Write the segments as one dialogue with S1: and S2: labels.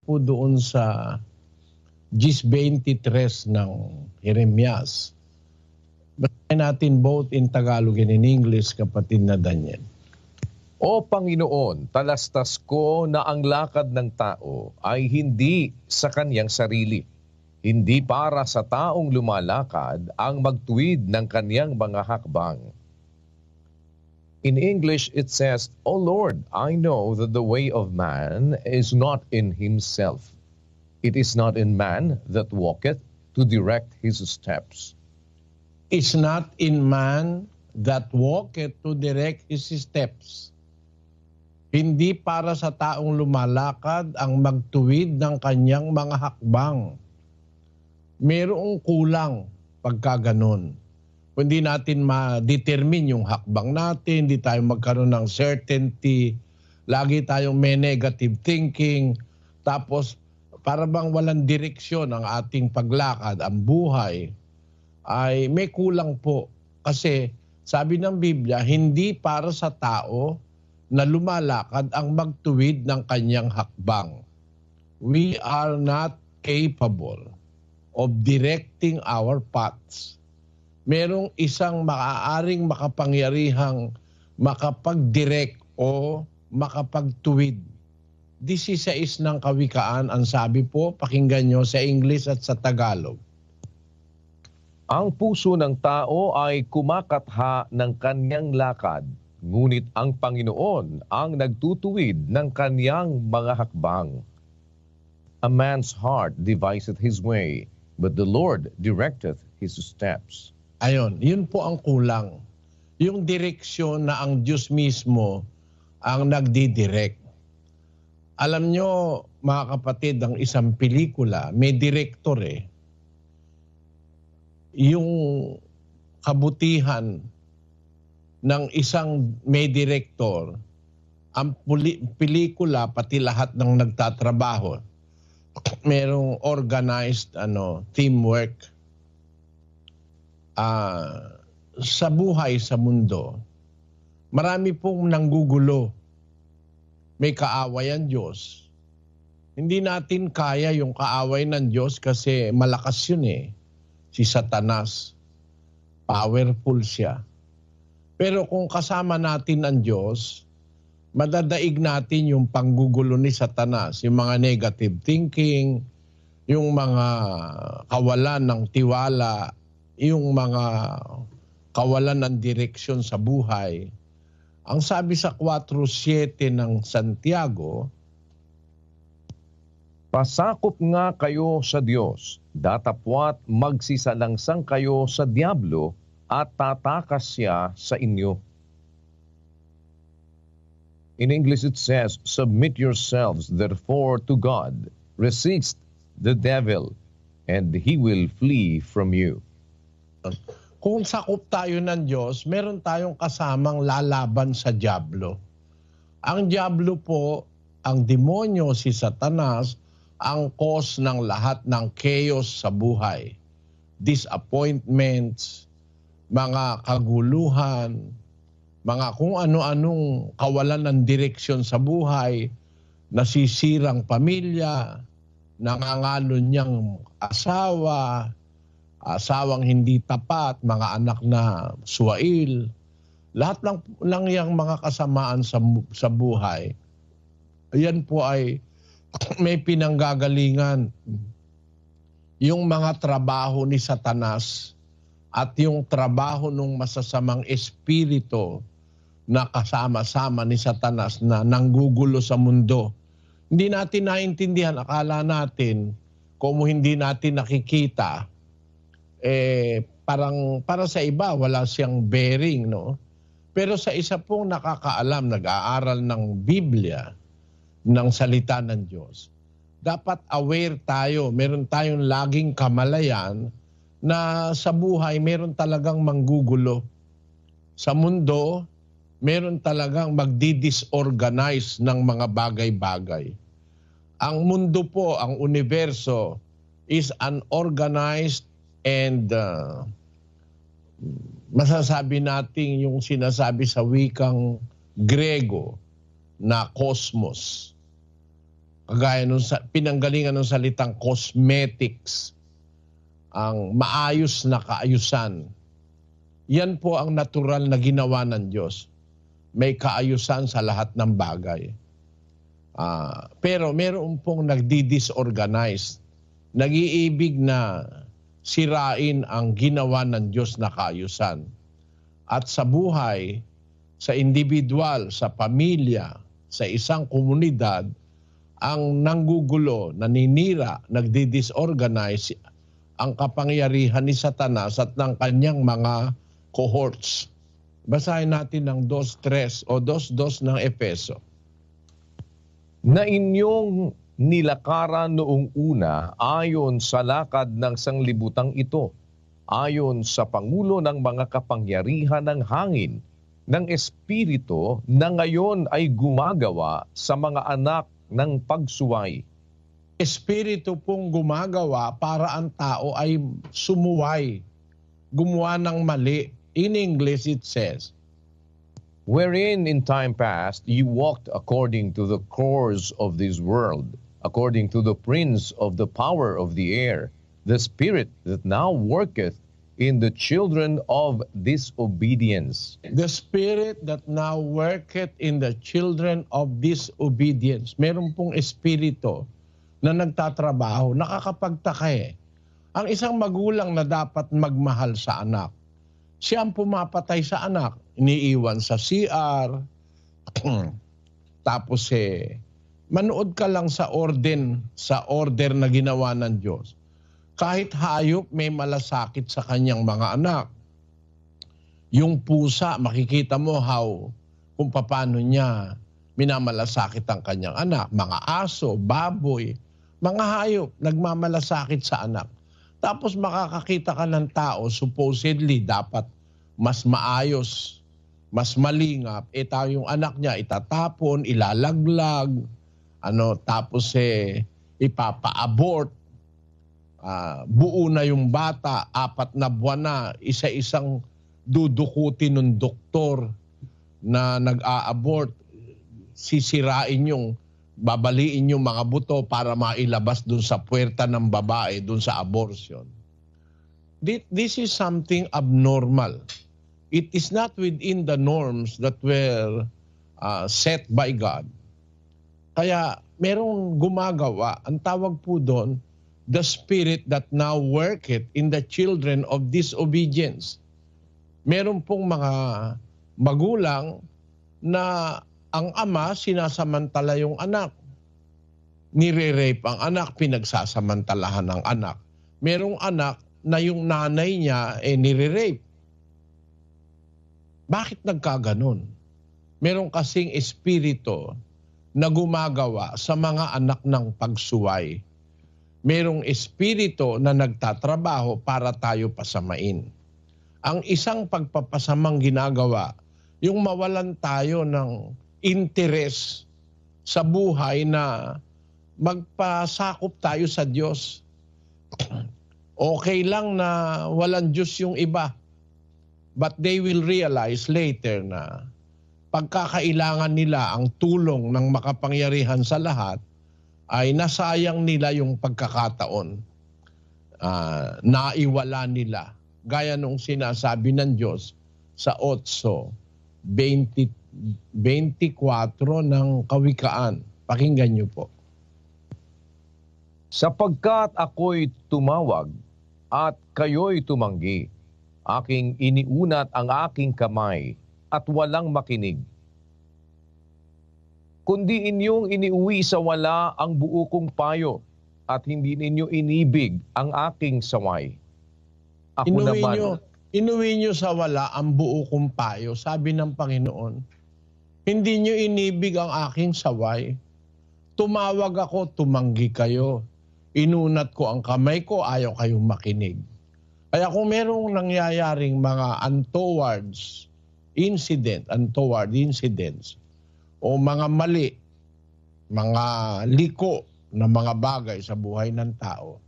S1: po doon sa 10:23 ng Jeremias. Basahin natin both in Tagalog and in English, kapatid na Daniel.
S2: O Panginoon, talastas ko na ang lakad ng tao ay hindi sa kanyang sarili. Hindi para sa taong lumalakad ang magtuwid ng kanyang mga hakbang. In English, it says, O Lord, I know that the way of man is not in himself. It is not in man that walketh to direct his steps.
S1: It's not in man that walketh to direct his steps. Hindi para sa taong lumalakad ang magtuwid ng kanyang mga hakbang. Merong kulang pagka ganon. Kung hindi natin ma-determine yung hakbang natin, hindi tayo magkaroon ng certainty, lagi tayong may negative thinking, tapos para bang walang direksyon ang ating paglakad, ang buhay, ay may kulang po. Kasi sabi ng Biblia, hindi para sa tao na lumalakad ang magtuwid ng kanyang hakbang. We are not capable of directing our paths. Merong isang maaaring makapangyarihang makapag-direct o makapagtuwid. 16 ng Kawikaan, ang sabi po, pakinggan nyo sa English at sa Tagalog.
S2: Ang puso ng tao ay kumakatha ng kanyang lakad, ngunit ang Panginoon ang nagtutuwid ng kanyang mga hakbang. A man's heart deviseth his way, but the Lord directeth his steps.
S1: Ayon, yun po ang kulang. Yung direksyon na ang Diyos mismo ang nagdidirect. Alam nyo, mga kapatid, ang isang pelikula, may direktor eh. Yung kabutihan ng isang may direktor, ang pelikula, pati lahat ng nagtatrabaho, merong organized teamwork. Sa buhay sa mundo, marami pong nanggugulo. May kaaway ang Diyos. Hindi natin kaya yung kaaway ng Diyos kasi malakas yun eh. Si Satanas. Powerful siya. Pero kung kasama natin ang Diyos, madadaig natin yung panggugulo ni Satanas, yung mga negative thinking, yung mga kawalan ng tiwala, yung mga kawalan ng direksyon sa buhay. Ang sabi sa 4:7 ng Santiago,
S2: pasakop nga kayo sa Diyos, datapwat magsisalangsang kayo sa diablo at tatakas siya sa inyo. In English it says, submit yourselves therefore to God, resist the devil, and he will flee from you.
S1: Kung sakop tayo ng Diyos, meron tayong kasamang lalaban sa diablo. Ang diablo po, ang demonyo, si Satanas, ang cause ng lahat ng chaos sa buhay. Disappointments, mga kaguluhan, mga kung ano-anong kawalan ng direksyon sa buhay, nasisirang pamilya, nangangalon niyang asawa, asawang hindi tapat, mga anak na suwail, lahat lang yung mga kasamaan sa buhay. Ayan po ay may pinanggagalingan. Yung mga trabaho ni Satanas at yung trabaho ng masasamang espiritu na kasama-sama ni Satanas na nanggugulo sa mundo. Hindi natin naintindihan, akala natin, kung hindi natin nakikita, parang para sa iba wala siyang bearing, no? Pero sa isa pong nakakaalam, nag-aaral ng Biblia, ng salita ng Diyos, dapat aware tayo, meron tayong laging kamalayan na sa buhay meron talagang manggugulo. Sa mundo, meron talagang magdi-disorganize ng mga bagay-bagay. Ang mundo po, ang universo, is unorganized and masasabi natin yung sinasabi sa wikang Grego na cosmos. kagaya nung pinanggalingan ng salitang cosmetics, ang maayos na kaayusan. Yan po ang natural na ginawa ng Diyos. May kaayusan sa lahat ng bagay. Pero meron pong nagdi-disorganize. Nag-iibig na sirain ang ginawa ng Diyos na kaayusan. At sa buhay, sa individual, sa pamilya, sa isang komunidad, ang nanggugulo, naninira, nagdi-disorganize ang kapangyarihan ni Satanas at ng kanyang mga cohorts. Basahin natin ng 2:3 o 2:2 ng Efeso.
S2: Na inyong nilakaran noong una ayon sa lakad ng sanglibutang ito, ayon sa pangulo ng mga kapangyarihan ng hangin, ng espiritu na ngayon ay gumagawa sa mga anak ng pagsuway.
S1: Espiritu pong gumagawa para ang tao ay sumuway, gumawa ng mali. In English it says,
S2: Wherein in time past you walked according to the course of this world, according to the prince of the power of the air, the spirit that now worketh in the children of disobedience.
S1: the spirit that now worketh in the children of disobedience. Meron pong espiritu na nagtatrabaho. Nakakapagtaka eh. Ang isang magulang na dapat magmahal sa anak, siya ang pumapatay sa anak. Iniiwan sa CR. Tapos manood ka lang sa order na ginawa ng Diyos. Kahit hayop may malasakit sa kanyang mga anak. Yung pusa, makikita mo kung paano niya minamalasakit ang kanyang anak. Mga aso, baboy, mga hayop, nagmamalasakit sa anak. Tapos makakakita ka ng tao, supposedly dapat mas maayos, mas malingap. Yung anak niya itatapon, ilalaglag, tapos ipapa-abort. Buo na yung bata, 4 na buwan na, isa-isang dudukutin ng doktor na nag-a-abort, sisirain babaliin yung mga buto para mailabas dun sa puwerta ng babae, dun sa abortion. This is something abnormal. It is not within the norms that were set by God. Kaya merong gumagawa, ang tawag po doon, the spirit that now worketh in the children of disobedience. Meron pong mga magulang na ang ama sinasamantala yung anak. Nire-rape ang anak, pinagsasamantalahan ng anak. Merong anak na yung nanay niya nire-rape. Bakit nagkaganon? Meron kasing espiritu na gumagawa sa mga anak ng pagsuway. Merong espiritu na nagtatrabaho para tayo pasamain. Ang isang pagpapasamang ginagawa, yung mawalan tayo ng interes sa buhay na magpasakop tayo sa Diyos. Okay lang na walang Diyos yung iba. But they will realize later na pagkakailangan nila ang tulong ng makapangyarihan sa lahat, ay nasayang nila yung pagkakataon. Naiwala nila. Gaya nung sinasabi ng Diyos sa 8:24 ng Kawikaan. Pakinggan niyo po.
S2: Sapagkat ako'y tumawag at kayo'y tumanggi, aking iniunat ang aking kamay at walang makinig. Kundi inyong iniuwi sa wala ang buo kong payo at hindi ninyo inibig ang aking saway.
S1: Inuwi nyo sa wala ang buo kong payo, sabi ng Panginoon. Hindi nyo inibig ang aking saway. Tumawag ako, tumanggi kayo. Inunat ko ang kamay ko, ayaw kayong makinig. Kaya kung merong nangyayaring mga untoward incidents, o mga mali, mga liko na mga bagay sa buhay ng tao,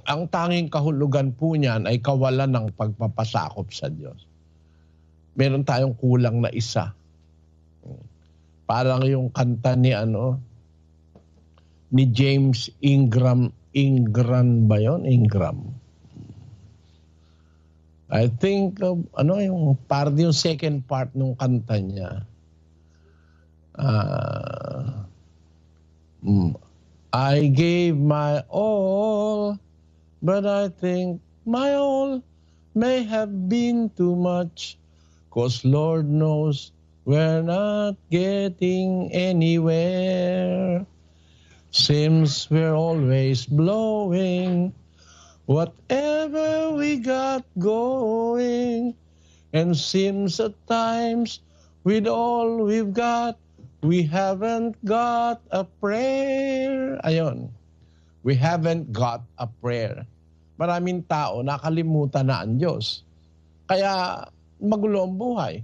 S1: ang tanging kahulugan po niyan ay kawalan ng pagpapasakop sa Diyos. Meron tayong kulang na isa. Parang yung kanta ni James Ingram. Ingram ba yun? Ingram. I think, yung second part nung kanta niya. I gave my all, but I think my all may have been too much, 'cause Lord knows we're not getting anywhere. Seems we're always blowing whatever we got going, and seems at times with all we've got, we haven't got a prayer. Ayon, we haven't got a prayer. Maraming tao nakalimutan na ang Diyos. Kaya magulo ang buhay.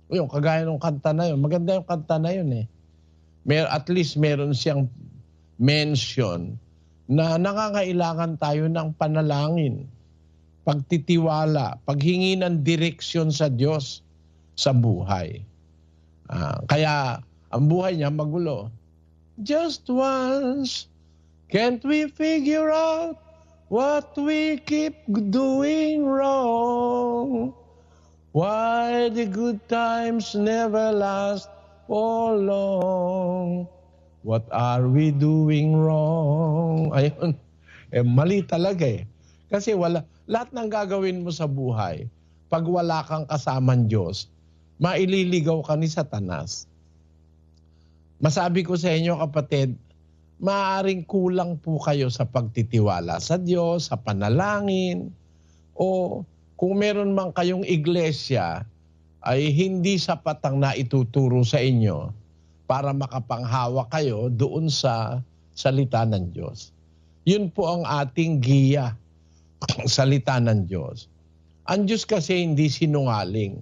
S1: Yung kagaya ng kanta na yun, maganda yung kanta na yun eh. At least meron siyang mention na nangangailangan tayo ng panalangin, pagtitiwala, paghingi ng direksyon sa Diyos sa buhay. Kaya ang buhay niya magulo. Just once, can't we figure out what we keep doing wrong? Why the good times never last for long? What are we doing wrong? Ayun, mali talaga eh. Kasi lahat ng gagawin mo sa buhay, pag wala kang kasamang Diyos, maililigaw ka ni Satanas. Masabi ko sa inyo kapatid, maaaring kulang po kayo sa pagtitiwala sa Diyos, sa panalangin, o kung meron man kayong iglesia, ay hindi sapat ang naituturo sa inyo para makapanghawa kayo doon sa salita ng Diyos. Yun po ang ating giya, salita ng Diyos. Ang Diyos kasi hindi sinungaling.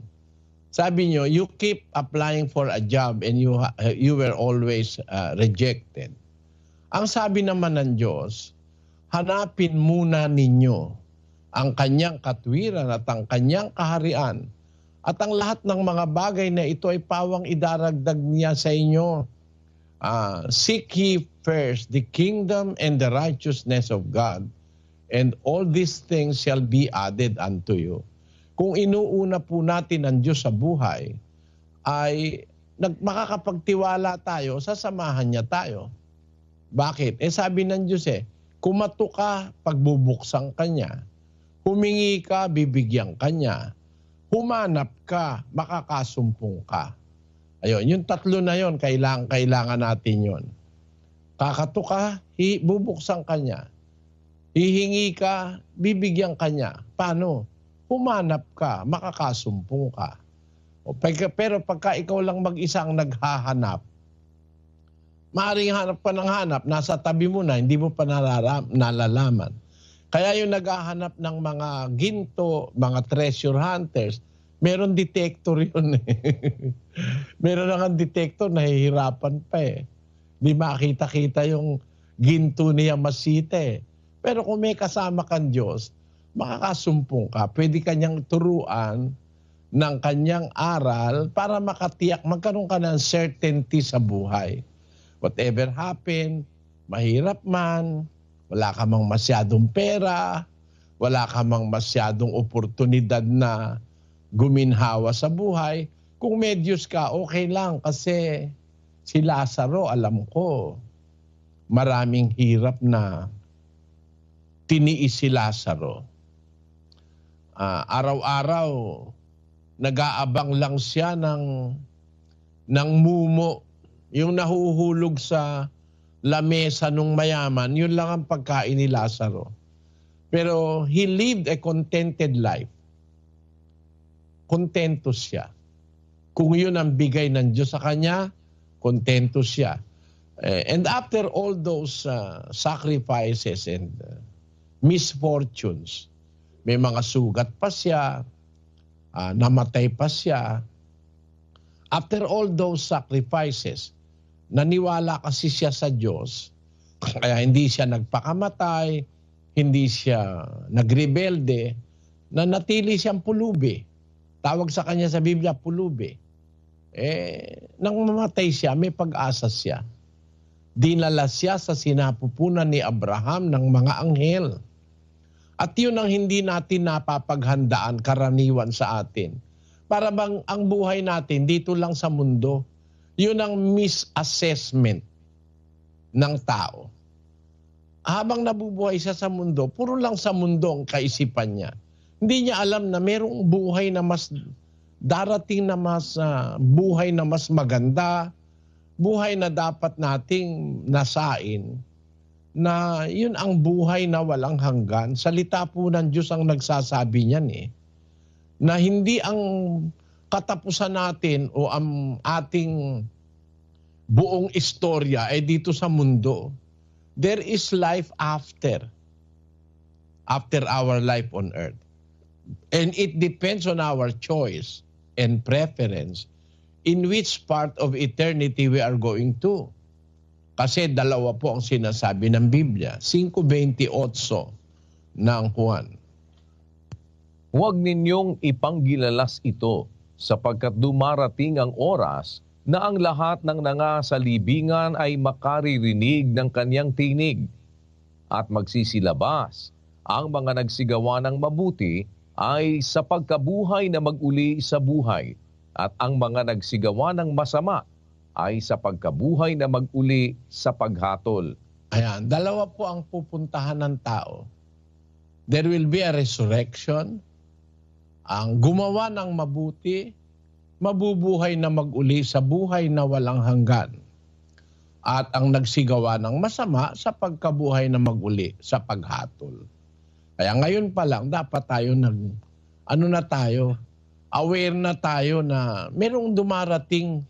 S1: Sabi nyo, you keep applying for a job and you were always rejected. Ang sabi naman ng Diyos, hanapin muna ninyo ang kanyang katwiran at ang kanyang kaharian, at ang lahat ng mga bagay na ito ay pawang idaragdag niya sa inyo. Seek ye first the kingdom and the righteousness of God, and all these things shall be added unto you. Kung inuuna po natin ang Diyos sa buhay, ay makakapagtiwala tayo, sasamahan niya tayo. Bakit? Sabi ng Diyos kumato ka, pagbubuksan ka niya. Humingi ka, bibigyan ka niya. Humanap ka, makakasumpong ka. Ayun, yung tatlo na yon, kailangan natin yon. Kakato ka, bubuksan ka niya. Hihingi ka, bibigyan ka niya. Paano? Humanap ka, makakasumpong ka. Pero pagka ikaw lang mag-isa ang naghahanap, maaaring hanap ka ng hanap, nasa tabi mo na, hindi mo pa nalalaman. Kaya yung naghahanap ng mga ginto, mga treasure hunters, meron detector yun Meron nga detector, nahihirapan pa Di makita-kita yung ginto niya masite. Pero kung may kasama kang Diyos, makakasumpong ka. Pwede kanyang turuan ng kanyang aral para makatiyak, magkaroon ka ng certainty sa buhay. Whatever happen, mahirap man, wala ka mang masyadong pera, wala ka mang masyadong oportunidad na guminhawa sa buhay. Kung may Diyos ka, okay lang. Kasi si Lazaro, alam ko, maraming hirap na tiniis si Lazaro. Araw-araw, nag-aabang lang siya ng mumo. Yung nahuhulog sa lamesa nung mayaman, yun lang ang pagkain ni Lazaro. Pero he lived a contented life. Kontento siya. Kung yun ang bigay ng Diyos sa kanya, kontento siya. And after all those sacrifices and misfortunes, may mga sugat pa siya, namatay pa siya. After all those sacrifices, naniwala kasi siya sa Diyos, kaya hindi siya nagpakamatay, hindi siya nagrebelde, na natili siyang pulubi. Tawag sa kanya sa Biblia, pulubi. Nang mamatay siya, may pag-asa siya. Dinala siya sa sinapupunan ni Abraham ng mga anghel. At yun ang hindi natin napapaghandaan karaniwan sa atin. Para bang ang buhay natin dito lang sa mundo, yun ang misassessment ng tao. Habang nabubuhay siya sa mundo, puro lang sa mundo ang kaisipan niya. Hindi niya alam na merong buhay na mas darating na buhay na mas maganda, buhay na dapat nating nasain, na yun ang buhay na walang hanggan. Salita po ng Diyos ang nagsasabi niyan na hindi ang katapusan natin o ang ating buong istorya ay dito sa mundo. There is life after our life on earth. And it depends on our choice and preference in which part of eternity we are going to. Kasi dalawa po ang sinasabi ng Biblia. 5:28 ng Juan.
S2: Huwag ninyong ipanggilalas ito sapagkat dumarating ang oras na ang lahat ng nangasalibingan ay makaririnig ng kanyang tinig at magsisilabas. Ang mga nagsigawa ng mabuti ay sa pagkabuhay na mag-uli sa buhay at ang mga nagsigawa ng masama ay sa pagkabuhay na mag-uli sa paghatol.
S1: Ayan, dalawa po ang pupuntahan ng tao. There will be a resurrection. Ang gumawa ng mabuti, mabubuhay na mag-uli sa buhay na walang hanggan. At ang nagsigawa ng masama sa pagkabuhay na mag-uli sa paghatol. Kaya ngayon pa lang dapat tayo aware na tayo na merong dumarating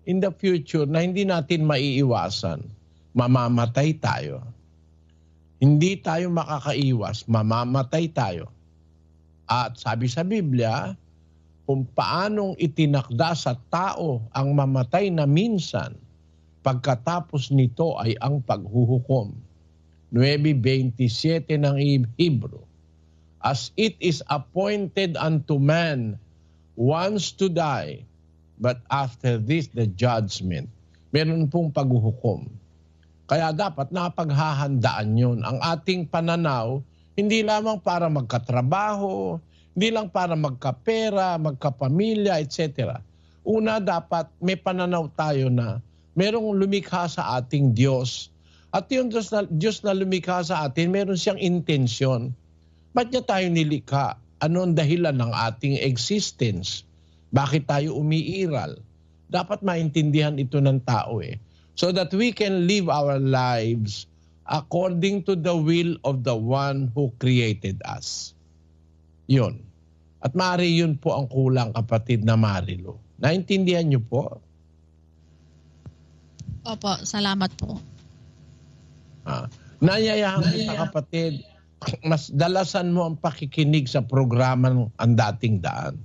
S1: in the future na hindi natin maiiwasan. Mamamatay tayo. Hindi tayo makakaiwas, mamamatay tayo. At sabi sa Biblia, kung paanong itinakda sa tao ang mamatay na minsan, pagkatapos nito ay ang paghuhukom. 9:27 ng Hebrew. As it is appointed unto man once to die, but after this the judgment. Meron pong paghuhukom. Kaya dapat napaghahandaan yun. Ang ating pananaw, hindi lamang para magkatrabaho, hindi lang para magkapera, magkapamilya, etc. Una, dapat may pananaw tayo na merong lumikha sa ating Diyos. At yung Diyos na lumikha sa atin, meron siyang intensyon. Ba't niya tayo nilikha? Ano ang dahilan ng ating existence? Bakit tayo umiiral? Dapat maintindihan ito ng tao so that we can live our lives according to the will of the one who created us. Yun. At maaari yun po ang kulang, kapatid na Marilo. Naintindihan niyo po?
S3: Opo, salamat po.
S1: Nayayahan kita, kapatid, mas dalasan mo ang pakikinig sa programa ng Ang Dating Daan.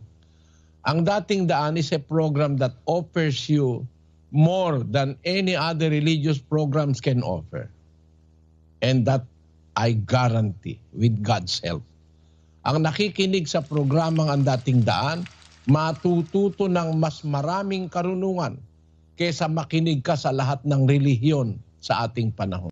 S1: Ang Dating Daan is a program that offers you more than any other religious programs can offer. And that I guarantee with God's help. Ang nakikinig sa programang Ang Dating Daan, matututo ng mas maraming karunungan kaysa makinig ka sa lahat ng relihiyon sa ating panahon.